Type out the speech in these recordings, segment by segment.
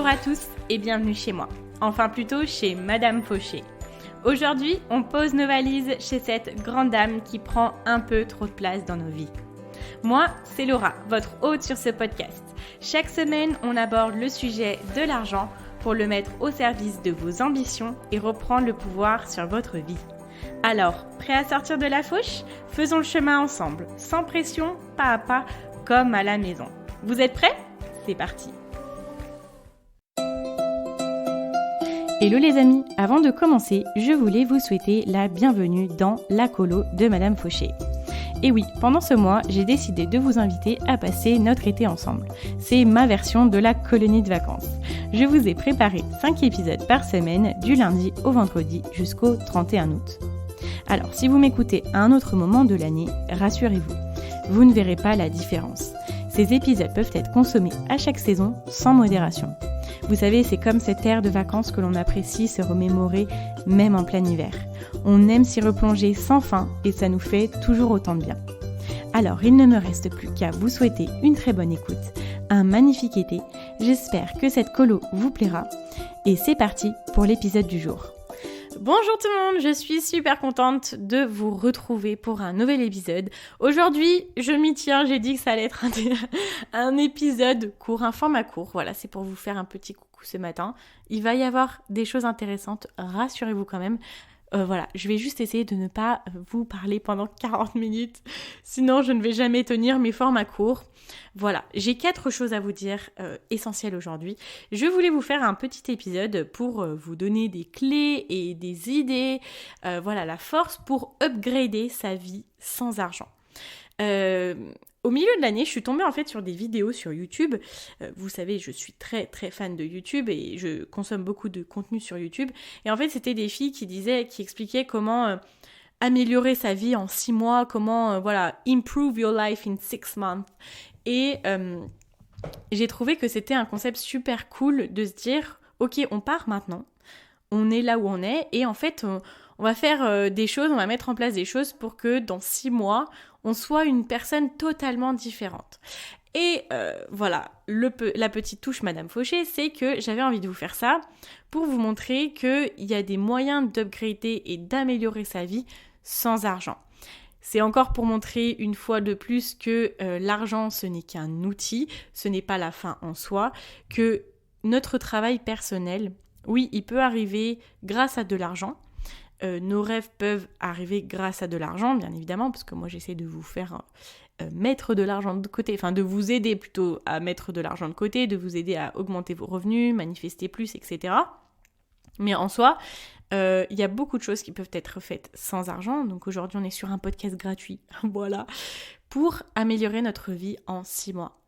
Bonjour à tous et bienvenue chez moi. Enfin plutôt chez Madame Fauché. Aujourd'hui, on pose nos valises chez cette grande dame qui prend un peu trop de place dans nos vies. Moi, c'est Laura, votre hôte sur ce podcast. Chaque semaine, on aborde le sujet de l'argent pour le mettre au service de vos ambitions et reprendre le pouvoir sur votre vie. Alors, prêt à sortir de la fauche ? Faisons le chemin ensemble, sans pression, pas à pas, comme à la maison. Vous êtes prêts ? C'est parti. Hello les amis, avant de commencer, je voulais vous souhaiter la bienvenue dans la colo de Madame Fauché. Et oui, pendant ce mois, j'ai décidé de vous inviter à passer notre été ensemble. C'est ma version de la colonie de vacances. Je vous ai préparé 5 épisodes par semaine, du lundi au vendredi jusqu'au 31 août. Alors, si vous m'écoutez à un autre moment de l'année, rassurez-vous, vous ne verrez pas la différence. Ces épisodes peuvent être consommés à chaque saison, sans modération. Vous savez, c'est comme cette ère de vacances que l'on apprécie se remémorer, même en plein hiver. On aime s'y replonger sans fin et ça nous fait toujours autant de bien. Alors, il ne me reste plus qu'à vous souhaiter une très bonne écoute, un magnifique été. J'espère que cette colo vous plaira. Et c'est parti pour l'épisode du jour. Bonjour tout le monde, je suis super contente de vous retrouver pour un nouvel épisode. Aujourd'hui, je m'y tiens, j'ai dit que ça allait être un épisode court, un format court. Voilà, c'est pour vous faire un petit coucou ce matin. Il va y avoir des choses intéressantes, rassurez-vous quand même. Voilà, je vais juste essayer de ne pas vous parler pendant 40 minutes, sinon je ne vais jamais tenir mes formats courts. Voilà, j'ai 4 choses à vous dire essentielles aujourd'hui. Je voulais vous faire un petit épisode pour vous donner des clés et des idées, voilà, la force pour upgrader sa vie sans argent. Au milieu de l'année, je suis tombée en fait sur des vidéos sur YouTube. Vous savez, je suis très très fan de YouTube et je consomme beaucoup de contenu sur YouTube. Et en fait, c'était des filles qui expliquaient comment améliorer sa vie en 6 mois, comment improve your life in 6 months. Et j'ai trouvé que c'était un concept super cool de se dire, ok, on part maintenant, on est là où on est et en fait, on va faire des choses, on va mettre en place des choses pour que dans 6 mois, on soit une personne totalement différente. Et voilà, la petite touche Madame Fauché, c'est que j'avais envie de vous faire ça pour vous montrer qu'il y a des moyens d'upgrader et d'améliorer sa vie sans argent. C'est encore pour montrer une fois de plus que l'argent, ce n'est qu'un outil, ce n'est pas la fin en soi, que notre travail personnel, oui, il peut arriver grâce à de l'argent. Nos rêves peuvent arriver grâce à de l'argent, bien évidemment, parce que moi j'essaie de vous faire mettre de l'argent de côté, enfin de vous aider plutôt à mettre de l'argent de côté, de vous aider à augmenter vos revenus, manifester plus, etc. Mais en soi, il y a beaucoup de choses qui peuvent être faites sans argent, donc aujourd'hui on est sur un podcast gratuit, voilà, pour améliorer notre vie en 6 mois.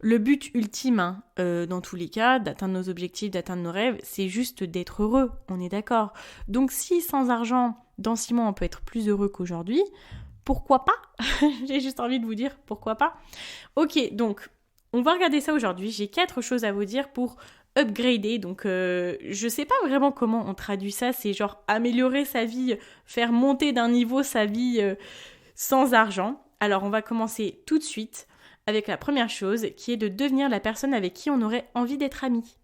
Le but ultime, dans tous les cas, d'atteindre nos objectifs, d'atteindre nos rêves, c'est juste d'être heureux, on est d'accord. Donc si sans argent, dans 6 mois, on peut être plus heureux qu'aujourd'hui, pourquoi pas ? J'ai juste envie de vous dire pourquoi pas. Ok, donc on va regarder ça aujourd'hui. J'ai 4 choses à vous dire pour upgrader. Donc je sais pas vraiment comment on traduit ça, c'est genre améliorer sa vie, faire monter d'un niveau sa vie sans argent. Alors on va commencer tout de suite avec la première chose qui est de devenir la personne avec qui on aurait envie d'être ami.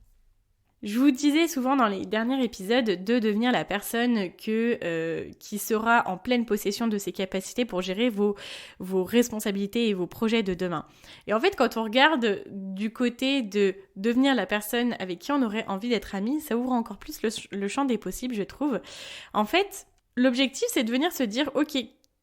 Je vous disais souvent dans les derniers épisodes de devenir la personne qui sera en pleine possession de ses capacités pour gérer vos responsabilités et vos projets de demain. Et en fait, quand on regarde du côté de devenir la personne avec qui on aurait envie d'être ami, ça ouvre encore plus le champ des possibles, je trouve. En fait, l'objectif, c'est de venir se dire, ok,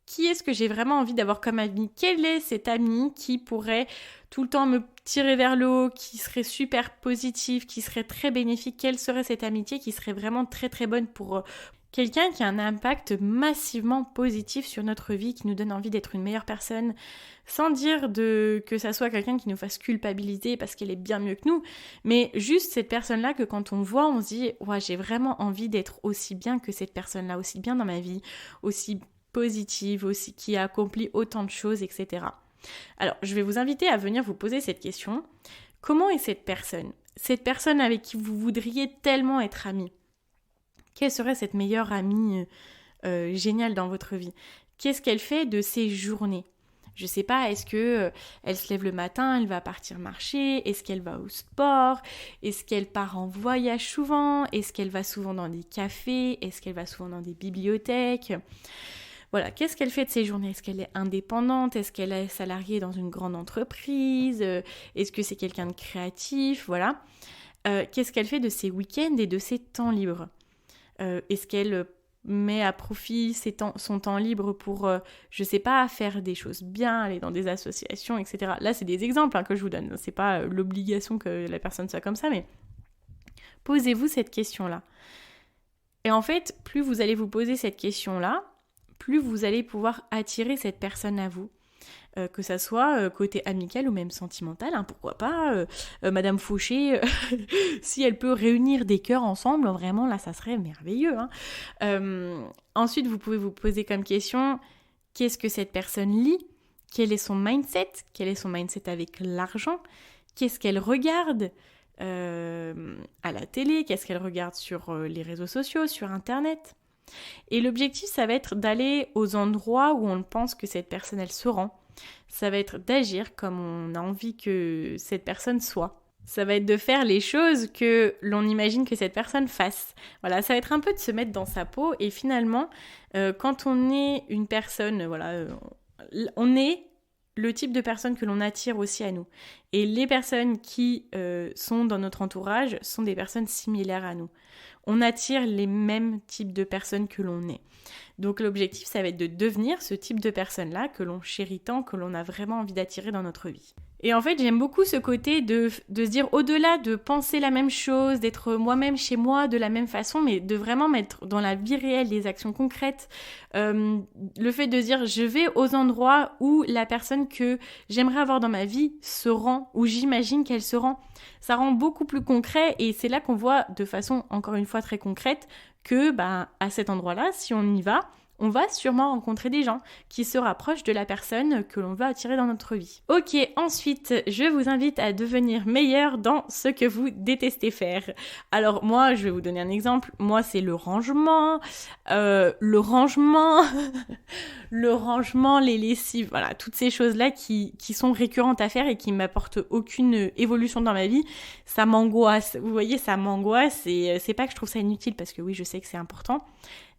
qui est-ce que j'ai vraiment envie d'avoir comme ami ? Quel est cet ami qui pourrait tout le temps me tirer vers le haut, qui serait super positif, qui serait très bénéfique ? Quelle serait cette amitié qui serait vraiment très très bonne pour quelqu'un qui a un impact massivement positif sur notre vie, qui nous donne envie d'être une meilleure personne, sans dire que ça soit quelqu'un qui nous fasse culpabiliser parce qu'elle est bien mieux que nous, mais juste cette personne-là que quand on voit, on se dit « Ouais, j'ai vraiment envie d'être aussi bien que cette personne-là, aussi bien dans ma vie, aussi positive, aussi qui a accompli autant de choses, etc. » Alors, je vais vous inviter à venir vous poser cette question. Comment est cette personne ? Cette personne avec qui vous voudriez tellement être amie. Quelle serait cette meilleure amie géniale dans votre vie ? Qu'est-ce qu'elle fait de ses journées ? Je sais pas, est-ce que elle se lève le matin, elle va partir marcher, est-ce qu'elle va au sport, est-ce qu'elle part en voyage souvent, est-ce qu'elle va souvent dans des cafés, est-ce qu'elle va souvent dans des bibliothèques. Voilà, qu'est-ce qu'elle fait de ses journées? Est-ce qu'elle est indépendante? Est-ce qu'elle est salariée dans une grande entreprise? Est-ce que c'est quelqu'un de créatif? Voilà. Qu'est-ce qu'elle fait de ses week-ends et de ses temps libres? Est-ce qu'elle met à profit son temps libre pour, je sais pas, faire des choses bien, aller dans des associations, etc. Là, c'est des exemples que je vous donne. C'est pas l'obligation que la personne soit comme ça, mais posez-vous cette question-là. Et en fait, plus vous allez vous poser cette question-là, plus vous allez pouvoir attirer cette personne à vous. Que ça soit côté amical ou même sentimental, pourquoi pas Madame Fauché, si elle peut réunir des cœurs ensemble, vraiment là ça serait merveilleux. Ensuite vous pouvez vous poser comme question, qu'est-ce que cette personne lit? Quel est son mindset? Quel est son mindset avec l'argent? Qu'est-ce qu'elle regarde à la télé? Qu'est-ce qu'elle regarde sur les réseaux sociaux, sur internet? Et l'objectif ça va être d'aller aux endroits où on pense que cette personne elle se rend. Ça va être d'agir comme on a envie que cette personne soit. Ça va être de faire les choses que l'on imagine que cette personne fasse. Voilà, ça va être un peu de se mettre dans sa peau et finalement, quand on est une personne, on est le type de personne que l'on attire aussi à nous. Et les personnes qui sont dans notre entourage sont des personnes similaires à nous. On attire les mêmes types de personnes que l'on est. Donc l'objectif, ça va être de devenir ce type de personne-là que l'on chérit tant, que l'on a vraiment envie d'attirer dans notre vie. Et en fait, j'aime beaucoup ce côté de se dire, au-delà de penser la même chose, d'être moi-même chez moi de la même façon, mais de vraiment mettre dans la vie réelle des actions concrètes. Le fait de dire, je vais aux endroits où la personne que j'aimerais avoir dans ma vie se rend, où j'imagine qu'elle se rend. Ça rend beaucoup plus concret et c'est là qu'on voit de façon, encore une fois, très concrète que à cet endroit-là, si on y va, on va sûrement rencontrer des gens qui se rapprochent de la personne que l'on veut attirer dans notre vie. Ok, ensuite, je vous invite à devenir meilleur dans ce que vous détestez faire. Alors moi, je vais vous donner un exemple. Moi, c'est le rangement, les lessives, voilà, toutes ces choses-là qui sont récurrentes à faire et qui m'apportent aucune évolution dans ma vie. Ça m'angoisse. Vous voyez, ça m'angoisse et c'est pas que je trouve ça inutile parce que oui, je sais que c'est important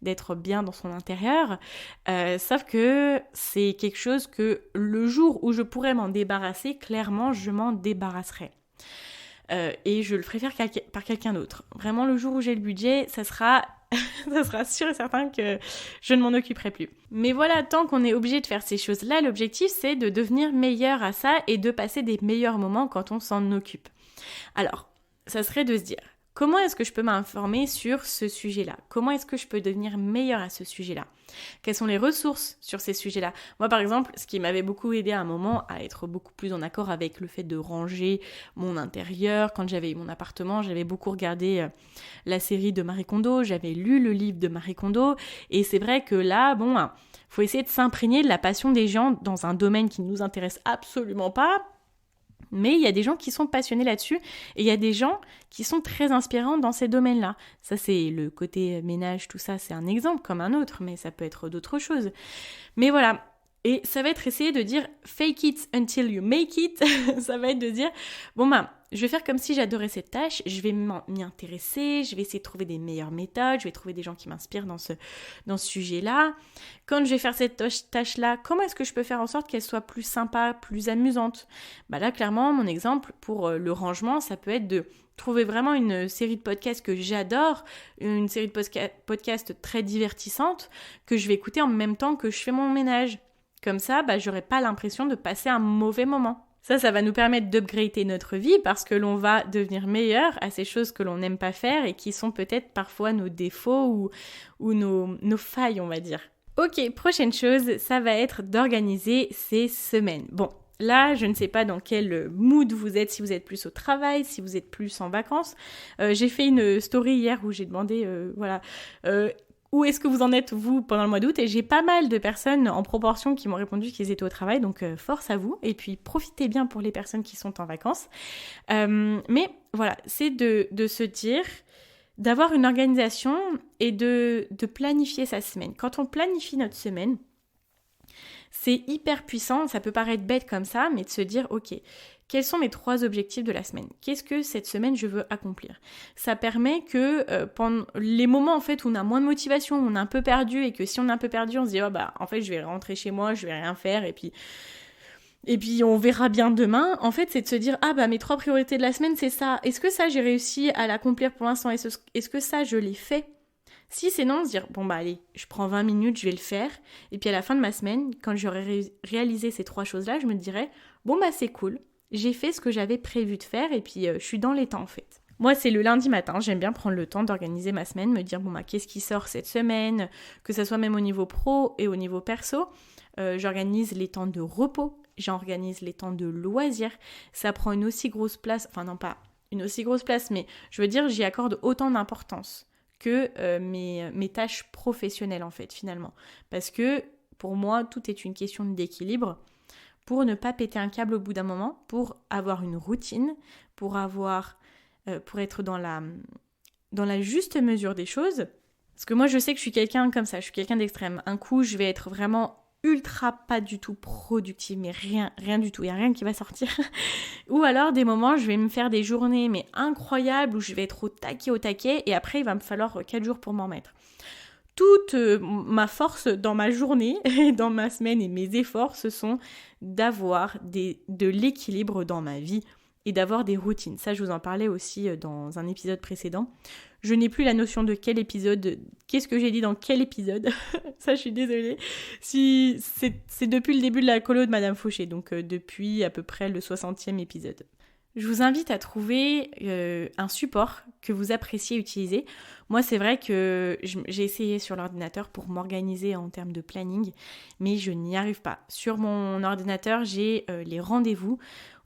d'être bien dans son intérieur, sauf que c'est quelque chose que le jour où je pourrais m'en débarrasser, clairement je m'en débarrasserai. Et je le ferai faire par quelqu'un d'autre. Vraiment, le jour où j'ai le budget, ça sera sûr et certain que je ne m'en occuperai plus. Mais voilà, tant qu'on est obligé de faire ces choses-là, l'objectif c'est de devenir meilleur à ça et de passer des meilleurs moments quand on s'en occupe. Alors, ça serait de se dire, comment est-ce que je peux m'informer sur ce sujet-là? Comment est-ce que je peux devenir meilleure à ce sujet-là? Quelles sont les ressources sur ces sujets-là? Moi, par exemple, ce qui m'avait beaucoup aidé à un moment à être beaucoup plus en accord avec le fait de ranger mon intérieur, quand j'avais eu mon appartement, j'avais beaucoup regardé la série de Marie Kondo, j'avais lu le livre de Marie Kondo, et c'est vrai que là, faut essayer de s'imprégner de la passion des gens dans un domaine qui ne nous intéresse absolument pas. Mais il y a des gens qui sont passionnés là-dessus et il y a des gens qui sont très inspirants dans ces domaines-là. Ça, c'est le côté ménage, tout ça, c'est un exemple comme un autre, mais ça peut être d'autres choses. Mais voilà, et ça va être essayer de dire « fake it until you make it ». Ça va être de dire « je vais faire comme si j'adorais cette tâche, je vais m'y intéresser, je vais essayer de trouver des meilleures méthodes, je vais trouver des gens qui m'inspirent dans ce sujet-là. Quand je vais faire cette tâche-là, comment est-ce que je peux faire en sorte qu'elle soit plus sympa, plus amusante ?» Là, clairement, mon exemple pour le rangement, ça peut être de trouver vraiment une série de podcasts que j'adore, une série de podcasts très divertissante que je vais écouter en même temps que je fais mon ménage. Comme ça, j'aurai pas l'impression de passer un mauvais moment. Ça va nous permettre d'upgrader notre vie parce que l'on va devenir meilleur à ces choses que l'on n'aime pas faire et qui sont peut-être parfois nos défauts ou nos failles, on va dire. Ok, prochaine chose, ça va être d'organiser ses semaines. Bon, là, je ne sais pas dans quel mood vous êtes, si vous êtes plus au travail, si vous êtes plus en vacances. J'ai fait une story hier où j'ai demandé, où est-ce que vous en êtes, vous, pendant le mois d'août? Et j'ai pas mal de personnes en proportion qui m'ont répondu qu'ils étaient au travail, donc force à vous. Et puis, profitez bien pour les personnes qui sont en vacances. Mais voilà, c'est de se dire, d'avoir une organisation et de planifier sa semaine. Quand on planifie notre semaine, C'est hyper puissant, ça peut paraître bête comme ça, mais de se dire, ok, quels sont mes 3 objectifs de la semaine ? Qu'est-ce que cette semaine je veux accomplir ? Ça permet que pendant les moments en fait où on a moins de motivation, où on est un peu perdu, et que si on est un peu perdu, on se dit, en fait je vais rentrer chez moi, je vais rien faire, et puis on verra bien demain. En fait, c'est de se dire, mes 3 priorités de la semaine, c'est ça. Est-ce que ça, j'ai réussi à l'accomplir pour l'instant ? Est-ce que ça, je l'ai fait ? Si c'est non, se dire, allez, je prends 20 minutes, je vais le faire. Et puis à la fin de ma semaine, quand j'aurai réalisé ces 3 choses-là, je me dirai, c'est cool. J'ai fait ce que j'avais prévu de faire et puis je suis dans les temps en fait. Moi, c'est le lundi matin, j'aime bien prendre le temps d'organiser ma semaine, me dire, qu'est-ce qui sort cette semaine ? Que ça soit même au niveau pro et au niveau perso. J'organise les temps de repos, j'organise les temps de loisirs. Ça prend une aussi grosse place, enfin non pas une aussi grosse place, mais je veux dire, j'y accorde autant d'importance que mes tâches professionnelles en fait finalement. Parce que pour moi, tout est une question d'équilibre. Pour ne pas péter un câble au bout d'un moment, pour avoir une routine, pour être dans la juste mesure des choses. Parce que moi, je sais que je suis quelqu'un comme ça, je suis quelqu'un d'extrême. Un coup, je vais être vraiment ultra pas du tout productive, mais rien du tout, il n'y a rien qui va sortir. Ou alors des moments, je vais me faire des journées mais incroyables où je vais être au taquet, et après, il va me falloir 4 jours pour m'en remettre. Toute ma force dans ma journée et dans ma semaine et mes efforts, ce sont d'avoir de l'équilibre dans ma vie et d'avoir des routines. Ça, je vous en parlais aussi dans un épisode précédent. Je n'ai plus la notion de quel épisode, qu'est-ce que j'ai dit dans quel épisode. Ça, je suis désolée. Si c'est depuis le début de la colo de Madame Fauché, donc depuis à peu près le 60e épisode. Je vous invite à trouver un support que vous appréciez utiliser. Moi, c'est vrai que j'ai essayé sur l'ordinateur pour m'organiser en termes de planning, mais je n'y arrive pas. Sur mon ordinateur, j'ai les rendez-vous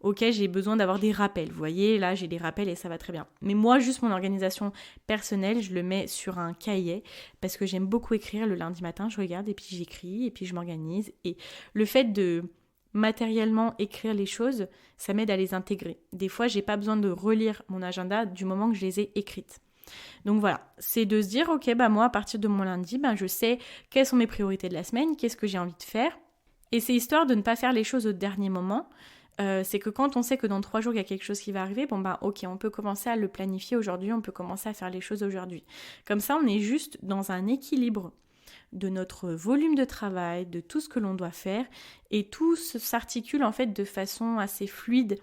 auxquels j'ai besoin d'avoir des rappels. Vous voyez, là, j'ai des rappels et ça va très bien. Mais moi, juste mon organisation personnelle, je le mets sur un cahier parce que j'aime beaucoup écrire le lundi matin. Je regarde et puis j'écris et puis je m'organise. Et le fait de matériellement écrire les choses, ça m'aide à les intégrer. Des fois, j'ai pas besoin de relire mon agenda du moment que je les ai écrites. Donc voilà, c'est de se dire, ok, moi, à partir de mon lundi, je sais quelles sont mes priorités de la semaine, qu'est-ce que j'ai envie de faire. Et c'est histoire de ne pas faire les choses au dernier moment. C'est que quand on sait que dans 3 jours, il y a quelque chose qui va arriver, ok, on peut commencer à le planifier aujourd'hui, on peut commencer à faire les choses aujourd'hui. Comme ça, on est juste dans un équilibre de notre volume de travail, de tout ce que l'on doit faire, et tout s'articule en fait de façon assez fluide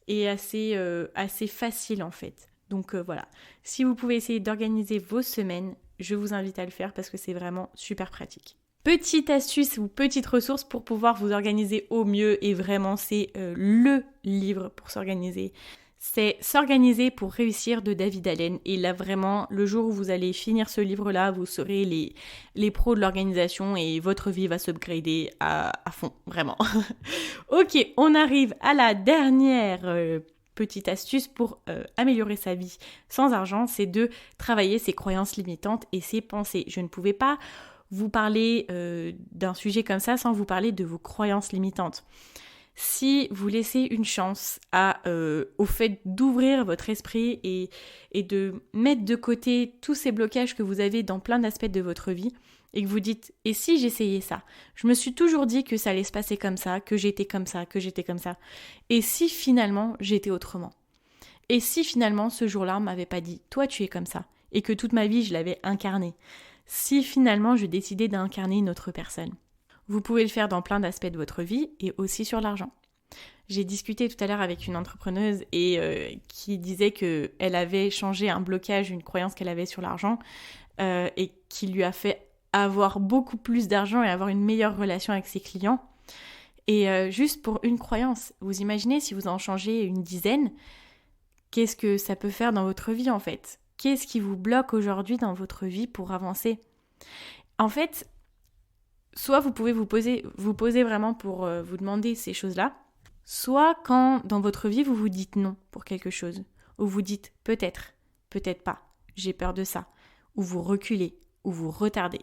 et assez facile en fait. Donc voilà, si vous pouvez essayer d'organiser vos semaines, je vous invite à le faire parce que c'est vraiment super pratique. Petite astuce ou petite ressource pour pouvoir vous organiser au mieux, et vraiment c'est le livre pour s'organiser. C'est S'organiser pour réussir de David Allen. Et là vraiment, le jour où vous allez finir ce livre-là, vous serez les pros de l'organisation et votre vie va s'upgrader à fond, vraiment. Ok, on arrive à la dernière petite astuce pour améliorer sa vie sans argent, c'est de travailler ses croyances limitantes et ses pensées. Je ne pouvais pas vous parler d'un sujet comme ça sans vous parler de vos croyances limitantes. Si vous laissez une chance au fait d'ouvrir votre esprit et de mettre de côté tous ces blocages que vous avez dans plein d'aspects de votre vie, et que vous dites « et si j'essayais ça ? Je me suis toujours dit que ça allait se passer comme ça, que j'étais comme ça, que j'étais comme ça. Et si finalement j'étais autrement ? Et si finalement ce jour-là on m'avait pas dit « toi tu es comme ça » et que toute ma vie je l'avais incarné ? Si finalement je décidais d'incarner une autre personne ? Vous pouvez le faire dans plein d'aspects de votre vie et aussi sur l'argent. J'ai discuté tout à l'heure avec une entrepreneuse et qui disait qu'elle avait changé un blocage, une croyance qu'elle avait sur l'argent et qui lui a fait avoir beaucoup plus d'argent et avoir une meilleure relation avec ses clients. Et juste pour une croyance, vous imaginez si vous en changez une dizaine, qu'est-ce que ça peut faire dans votre vie en fait ? Qu'est-ce qui vous bloque aujourd'hui dans votre vie pour avancer ? En fait, soit vous pouvez vous poser vraiment pour vous demander ces choses-là, soit quand dans votre vie vous vous dites non pour quelque chose, ou vous dites peut-être, peut-être pas, j'ai peur de ça, ou vous reculez, ou vous retardez.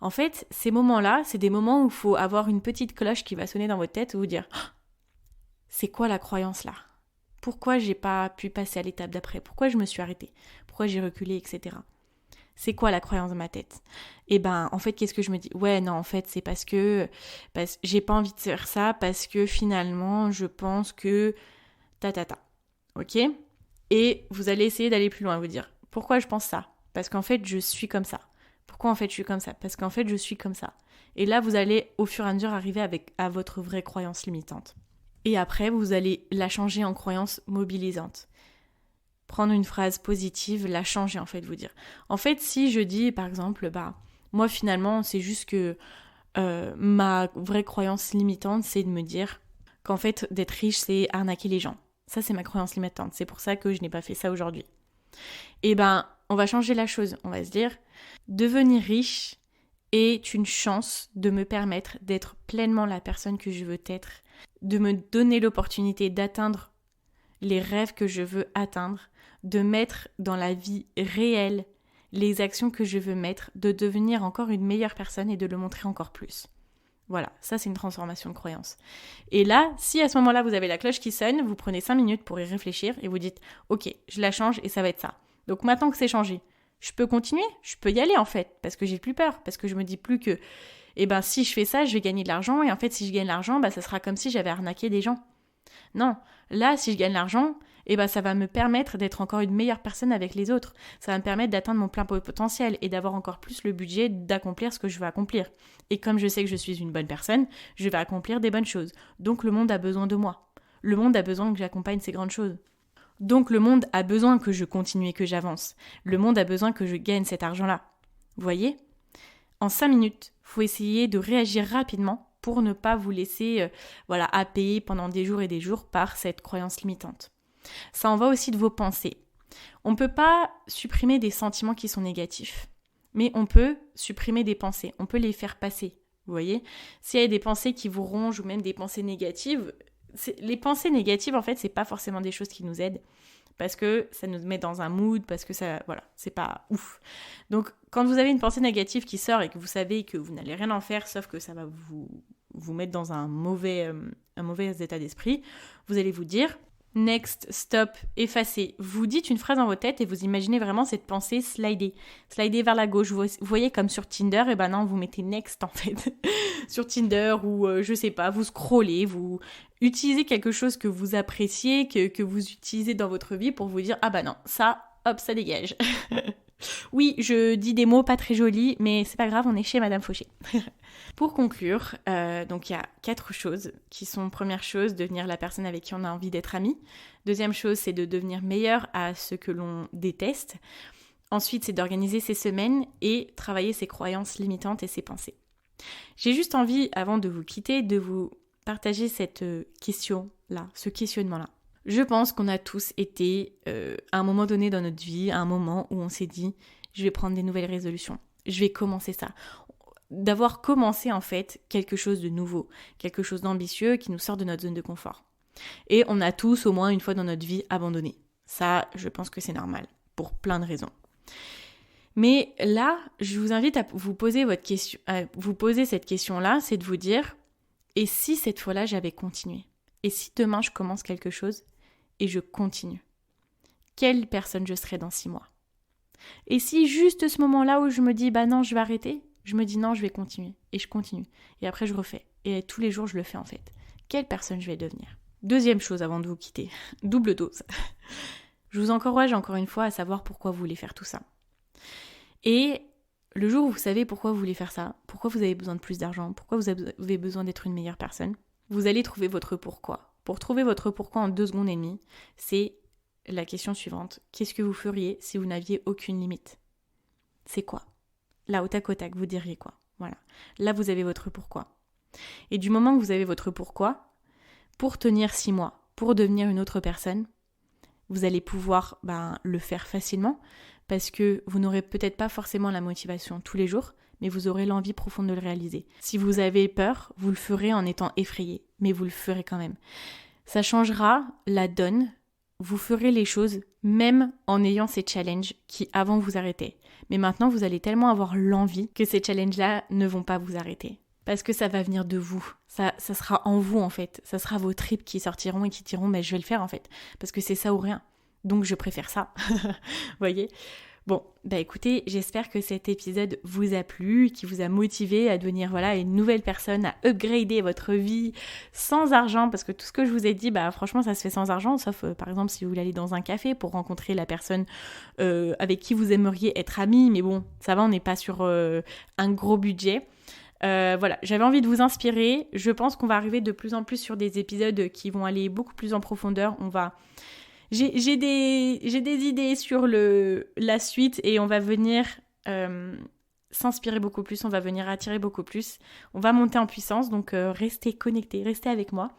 En fait, ces moments-là, c'est des moments où il faut avoir une petite cloche qui va sonner dans votre tête et vous dire « c'est quoi la croyance là ? Pourquoi j'ai pas pu passer à l'étape d'après ? Pourquoi je me suis arrêtée ? Pourquoi j'ai reculé, etc. » C'est quoi la croyance dans ma tête? Et ben, en fait, qu'est-ce que je me dis? Ouais, non, en fait, c'est parce que j'ai pas envie de faire ça, parce que finalement, je pense que ta. Ok? Et vous allez essayer d'aller plus loin, vous dire, pourquoi je pense ça? Parce qu'en fait, je suis comme ça. Pourquoi en fait je suis comme ça? Parce qu'en fait, je suis comme ça. Et là, vous allez au fur et à mesure arriver à votre vraie croyance limitante. Et après, vous allez la changer en croyance mobilisante. Prendre une phrase positive, la changer en fait, vous dire. En fait, si je dis par exemple, moi finalement, c'est juste que ma vraie croyance limitante, c'est de me dire qu'en fait, d'être riche, c'est arnaquer les gens. Ça, c'est ma croyance limitante. C'est pour ça que je n'ai pas fait ça aujourd'hui. Et on va changer la chose. On va se dire, devenir riche est une chance de me permettre d'être pleinement la personne que je veux être, de me donner l'opportunité d'atteindre les rêves que je veux atteindre, de mettre dans la vie réelle les actions que je veux mettre, de devenir encore une meilleure personne et de le montrer encore plus. Voilà, ça c'est une transformation de croyance. Et là, si à ce moment-là vous avez la cloche qui sonne, vous prenez 5 minutes pour y réfléchir et vous dites « Ok, je la change et ça va être ça ». Donc maintenant que c'est changé, je peux continuer, je peux y aller en fait, parce que j'ai plus peur, parce que je me dis plus que si je fais ça, je vais gagner de l'argent, et en fait si je gagne de l'argent, ça sera comme si j'avais arnaqué des gens. Non, là si je gagne de l'argent, ça va me permettre d'être encore une meilleure personne avec les autres. Ça va me permettre d'atteindre mon plein potentiel et d'avoir encore plus le budget d'accomplir ce que je veux accomplir. Et comme je sais que je suis une bonne personne, je vais accomplir des bonnes choses. Donc le monde a besoin de moi. Le monde a besoin que j'accompagne ces grandes choses. Donc le monde a besoin que je continue et que j'avance. Le monde a besoin que je gagne cet argent-là. Vous voyez ? En 5 minutes, il faut essayer de réagir rapidement pour ne pas vous laisser happer pendant des jours et des jours par cette croyance limitante. Ça en va aussi de vos pensées. On ne peut pas supprimer des sentiments qui sont négatifs, mais on peut supprimer des pensées, on peut les faire passer. Vous voyez ? S'il y a des pensées qui vous rongent ou même des pensées négatives, les pensées négatives, en fait, c'est pas forcément des choses qui nous aident parce que ça nous met dans un mood, parce que ça, c'est pas ouf. Donc, quand vous avez une pensée négative qui sort et que vous savez que vous n'allez rien en faire, sauf que ça va vous mettre dans un mauvais état d'esprit, vous allez vous dire next, stop, effacer. Vous dites une phrase dans votre tête et vous imaginez vraiment cette pensée slider vers la gauche. Vous voyez comme sur Tinder, et non, vous mettez next en fait. Sur Tinder ou je sais pas, vous scrollez, vous utilisez quelque chose que vous appréciez, que vous utilisez dans votre vie pour vous dire non, ça, hop, ça dégage. Oui, je dis des mots pas très jolis, mais c'est pas grave, on est chez Madame Fauché. Pour conclure, donc il y a 4 choses qui sont, première chose, devenir la personne avec qui on a envie d'être ami. Deuxième chose, c'est de devenir meilleur à ce que l'on déteste. Ensuite, c'est d'organiser ses semaines et travailler ses croyances limitantes et ses pensées. J'ai juste envie, avant de vous quitter, de vous partager cette question-là, ce questionnement-là. Je pense qu'on a tous été, à un moment donné dans notre vie, à un moment où on s'est dit « je vais prendre des nouvelles résolutions, je vais commencer ça ». D'avoir commencé en fait quelque chose de nouveau, quelque chose d'ambitieux qui nous sort de notre zone de confort. Et on a tous au moins une fois dans notre vie abandonné. Ça, je pense que c'est normal, pour plein de raisons. Mais là, je vous invite à vous poser cette question-là, c'est de vous dire « et si cette fois-là j'avais continué ? Et si demain je commence quelque chose et je continue ? Quelle personne je serais dans 6 mois ? Et si juste ce moment-là où je me dis « non, je vais arrêter », je me dis « non, je vais continuer ». Et je continue. Et après, je refais. Et tous les jours, je le fais en fait. Quelle personne je vais devenir ? Deuxième chose avant de vous quitter, double dose. Je vous encourage encore une fois à savoir pourquoi vous voulez faire tout ça. Et le jour où vous savez pourquoi vous voulez faire ça, pourquoi vous avez besoin de plus d'argent, pourquoi vous avez besoin d'être une meilleure personne, vous allez trouver votre pourquoi. Pour trouver votre pourquoi en 2 secondes et demie, c'est la question suivante. Qu'est-ce que vous feriez si vous n'aviez aucune limite ? C'est quoi ? Là, au tac au tac, vous diriez quoi ? Voilà. Là, vous avez votre pourquoi. Et du moment que vous avez votre pourquoi, pour tenir 6 mois, pour devenir une autre personne, vous allez pouvoir le faire facilement parce que vous n'aurez peut-être pas forcément la motivation tous les jours, mais vous aurez l'envie profonde de le réaliser. Si vous avez peur, vous le ferez en étant effrayé, mais vous le ferez quand même. Ça changera la donne. Vous ferez les choses même en ayant ces challenges qui avant vous arrêtaient. Mais maintenant, vous allez tellement avoir l'envie que ces challenges-là ne vont pas vous arrêter. Parce que ça va venir de vous. Ça sera en vous en fait. Ça sera vos tripes qui sortiront et qui diront « mais je vais le faire en fait. Parce que c'est ça ou rien. Donc je préfère ça. » Vous voyez ? Bon, écoutez, j'espère que cet épisode vous a plu, qui vous a motivé à devenir une nouvelle personne, à upgrader votre vie sans argent, parce que tout ce que je vous ai dit, franchement ça se fait sans argent, sauf par exemple si vous voulez aller dans un café pour rencontrer la personne avec qui vous aimeriez être amis, mais bon, ça va, on n'est pas sur un gros budget. J'avais envie de vous inspirer. Je pense qu'on va arriver de plus en plus sur des épisodes qui vont aller beaucoup plus en profondeur. J'ai des idées sur la suite et on va venir s'inspirer beaucoup plus, on va venir attirer beaucoup plus. On va monter en puissance, donc restez connectés, restez avec moi.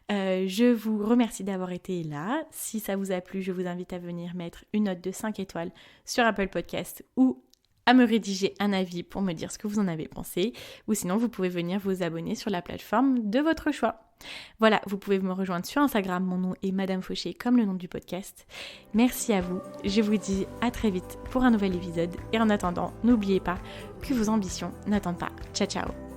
Je vous remercie d'avoir été là. Si ça vous a plu, je vous invite à venir mettre une note de 5 étoiles sur Apple Podcast ou à me rédiger un avis pour me dire ce que vous en avez pensé. Ou sinon, vous pouvez venir vous abonner sur la plateforme de votre choix. Voilà, vous pouvez me rejoindre sur Instagram. Mon nom est Madame Fauché, comme le nom du podcast. Merci à vous. Je vous dis à très vite pour un nouvel épisode. Et en attendant, n'oubliez pas que vos ambitions n'attendent pas. Ciao, ciao.